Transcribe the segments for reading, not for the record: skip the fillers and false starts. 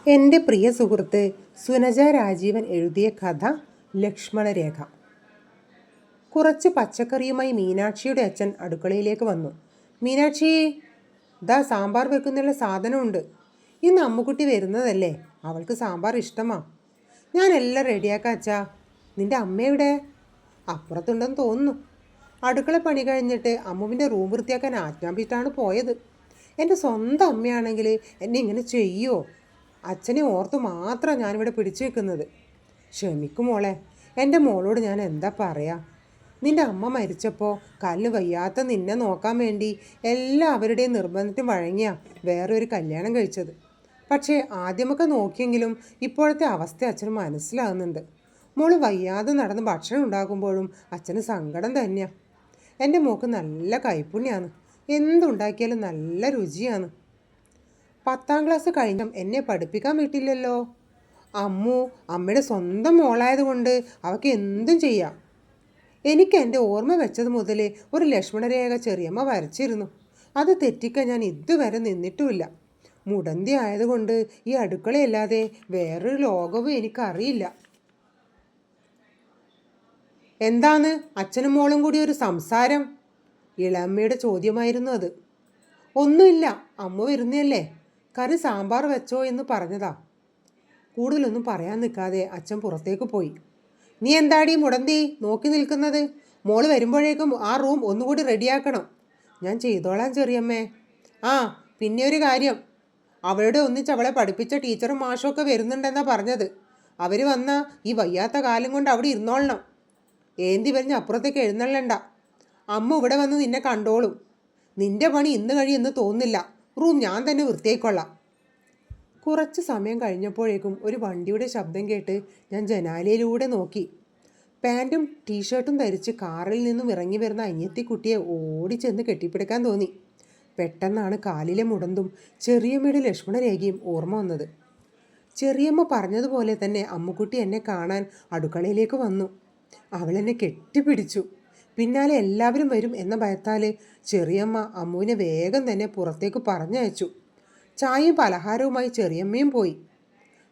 എൻ്റെ പ്രിയ സുഹൃത്ത് സുനജ രാജീവൻ എഴുതിയ കഥ ലക്ഷ്മണരേഖ. കുറച്ച് പച്ചക്കറിയുമായി മീനാക്ഷിയുടെ അച്ഛൻ അടുക്കളയിലേക്ക് വന്നു. മീനാക്ഷി, ദാ സാമ്പാർ വെക്കുന്നുള്ള സാധനമുണ്ട്. ഇന്ന് അമ്മുക്കുട്ടി വരുന്നതല്ലേ, അവൾക്ക് സാമ്പാർ ഇഷ്ടമാ. ഞാൻ എല്ലാം റെഡിയാക്കാം അച്ഛാ. നിൻ്റെ അമ്മയെവിടെ? അപ്പുറത്തുണ്ടെന്ന് തോന്നുന്നു. അടുക്കള പണി കഴിഞ്ഞിട്ട് അമ്മുവിൻ്റെ റൂം വൃത്തിയാക്കാൻ ആജ്ഞാപിച്ചിട്ടാണ് പോയത്. എൻ്റെ സ്വന്തം അമ്മയാണെങ്കിൽ എന്നെ ഇങ്ങനെ ചെയ്യുമോ? അച്ഛനെ ഓർത്ത് മാത്രം ഞാനിവിടെ പിടിച്ചു വെക്കുന്നത്. ക്ഷമിക്കും മോളെ, എൻ്റെ മോളോട് ഞാൻ എന്താ പറയുക. നിൻ്റെ അമ്മ മരിച്ചപ്പോൾ കാലിന് വയ്യാത്ത നിന്നെ നോക്കാൻ വേണ്ടി എല്ലാവരുടെയും നിർബന്ധത്തിന് വഴങ്ങിയാ വേറൊരു കല്യാണം കഴിച്ചത്. പക്ഷേ ആദ്യമൊക്കെ നോക്കിയെങ്കിലും ഇപ്പോഴത്തെ അവസ്ഥ അച്ഛന് മനസ്സിലാകുന്നുണ്ട്. മോള് വയ്യാതെ നടന്ന് ഭക്ഷണം ഉണ്ടാക്കുമ്പോഴും അച്ഛന് സങ്കടം തന്നെയാണ്. എൻ്റെ മോൾക്ക് നല്ല കൈപ്പുണ്യാണ്, എന്തുണ്ടാക്കിയാലും നല്ല രുചിയാണ്. 10ാം ക്ലാസ് കഴിഞ്ഞും എന്നെ പഠിപ്പിക്കാൻ വിട്ടില്ലല്ലോ. അമ്മയുടെ സ്വന്തം മോളായതുകൊണ്ട് അവൾക്ക് എന്തും ചെയ്യാം. എനിക്ക് എൻ്റെ ഓർമ്മ വെച്ചത് മുതൽ ഒരു ലക്ഷ്മണരേഖ ചെറിയമ്മ വരച്ചിരുന്നു. അത് തെറ്റിക്കാൻ ഞാൻ ഇതുവരെ നിന്നിട്ടുമില്ല. മുടന്തി ആയതുകൊണ്ട് ഈ അടുക്കളയല്ലാതെ വേറൊരു ലോകവും എനിക്കറിയില്ല. എന്താണ് അച്ഛനും മോളും കൂടി ഒരു സംസാരം? ഇളമ്മയുടെ ചോദ്യമായിരുന്നു അത്. ഒന്നുമില്ല, അമ്മ വരുന്നല്ലേ, കറി സാമ്പാർ വെച്ചോ എന്ന് പറഞ്ഞതാ. കൂടുതലൊന്നും പറയാൻ നിൽക്കാതെ അച്ഛൻ പുറത്തേക്ക് പോയി. നീ എന്താടി മുടന്തി നോക്കി നിൽക്കുന്നത്? മോള് വരുമ്പോഴേക്കും ആ റൂം ഒന്നുകൂടി റെഡിയാക്കണം. ഞാൻ ചെയ്തോളാം ചെറിയമ്മേ. പിന്നെ ഒരു കാര്യം, അവളുടെ ഒന്നിച്ച് അവളെ പഠിപ്പിച്ച ടീച്ചറും മാഷൊക്കെ വരുന്നുണ്ടെന്നാണ് പറഞ്ഞത്. അവർ വന്നാൽ ഈ വയ്യാത്ത കാലം കൊണ്ട് അവിടെ ഇരുന്നോളണം. ഏന്തി പറഞ്ഞ് അപ്പുറത്തേക്ക് എഴുന്നള്ളണ്ട. അമ്മ ഇവിടെ വന്ന് നിന്നെ കണ്ടോളും. നിന്റെ പണി ഇന്ന് കഴിയുമെന്ന് തോന്നുന്നില്ല. റൂം ഞാൻ തന്നെ വൃത്തിയായിക്കൊള്ളാം. കുറച്ച് സമയം കഴിഞ്ഞപ്പോഴേക്കും ഒരു വണ്ടിയുടെ ശബ്ദം കേട്ട് ഞാൻ ജനാലയിലൂടെ നോക്കി. പാൻറ്റും ടീഷർട്ടും ധരിച്ച് കാറിൽ നിന്നും ഇറങ്ങി വരുന്ന അനിയത്തിക്കുട്ടിയെ ഓടിച്ചെന്ന് കെട്ടിപ്പിടിക്കാൻ തോന്നി. പെട്ടെന്നാണ് കാലിലെ മുടന്തും ചെറിയമ്മയുടെ ലക്ഷ്മണരേഖയും ഓർമ്മ വന്നത്. ചെറിയമ്മ പറഞ്ഞതുപോലെ തന്നെ അമ്മുക്കുട്ടി എന്നെ കാണാൻ അടുക്കളയിലേക്ക് വന്നു. അവളെന്നെ കെട്ടിപ്പിടിച്ചു. പിന്നാലെ എല്ലാവരും വരും എന്ന ഭയത്താൽ ചെറിയമ്മ അമ്മുവിനെ വേഗം തന്നെ പുറത്തേക്ക് പറഞ്ഞയച്ചു. ചായയും പലഹാരവുമായി ചെറിയമ്മയും പോയി.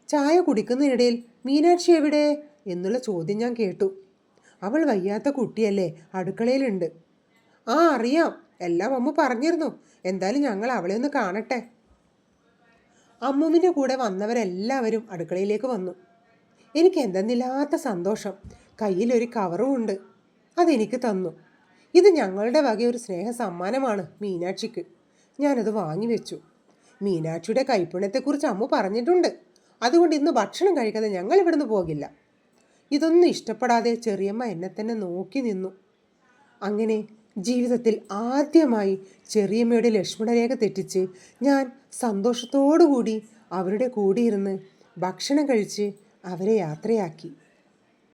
ചായ കുടിക്കുന്നതിനിടയിൽ മീനാക്ഷി എവിടെ എന്നുള്ള ചോദ്യം ഞാൻ കേട്ടു. അവൾ വയ്യാത്ത കുട്ടിയല്ലേ, അടുക്കളയിലുണ്ട്. അറിയാം, എല്ലാം അമ്മ പറഞ്ഞിരുന്നു. എന്തായാലും ഞങ്ങൾ അവളെ ഒന്ന് കാണട്ടെ. അമ്മുവിൻ്റെ കൂടെ വന്നവരെല്ലാവരും അടുക്കളയിലേക്ക് വന്നു. എനിക്ക് എന്തെന്നില്ലാത്ത സന്തോഷം. കയ്യിലൊരു കവറും ഉണ്ട്. അതെനിക്ക് തന്നു. ഇത് ഞങ്ങളുടെ വക ഒരു സ്നേഹ സമ്മാനമാണ് മീനാക്ഷിക്ക്. ഞാനത് വാങ്ങിവെച്ചു. മീനാക്ഷിയുടെ കൈപ്പുണ്യത്തെക്കുറിച്ച് അമ്മ പറഞ്ഞിട്ടുണ്ട്. അതുകൊണ്ട് ഇന്ന് ഭക്ഷണം കഴിക്കാതെ ഞങ്ങൾ ഇവിടുന്ന് പോകില്ല. ഇതൊന്നും ഇഷ്ടപ്പെടാതെ ചെറിയമ്മ എന്നെ തന്നെ നോക്കി നിന്നു. അങ്ങനെ ജീവിതത്തിൽ ആദ്യമായി ചെറിയമ്മയുടെ ലക്ഷ്മണരേഖ തെറ്റിച്ച് ഞാൻ സന്തോഷത്തോടു കൂടി അവരുടെ കൂടെ ഇരുന്ന് ഭക്ഷണം കഴിച്ച് അവരെ യാത്രയാക്കി.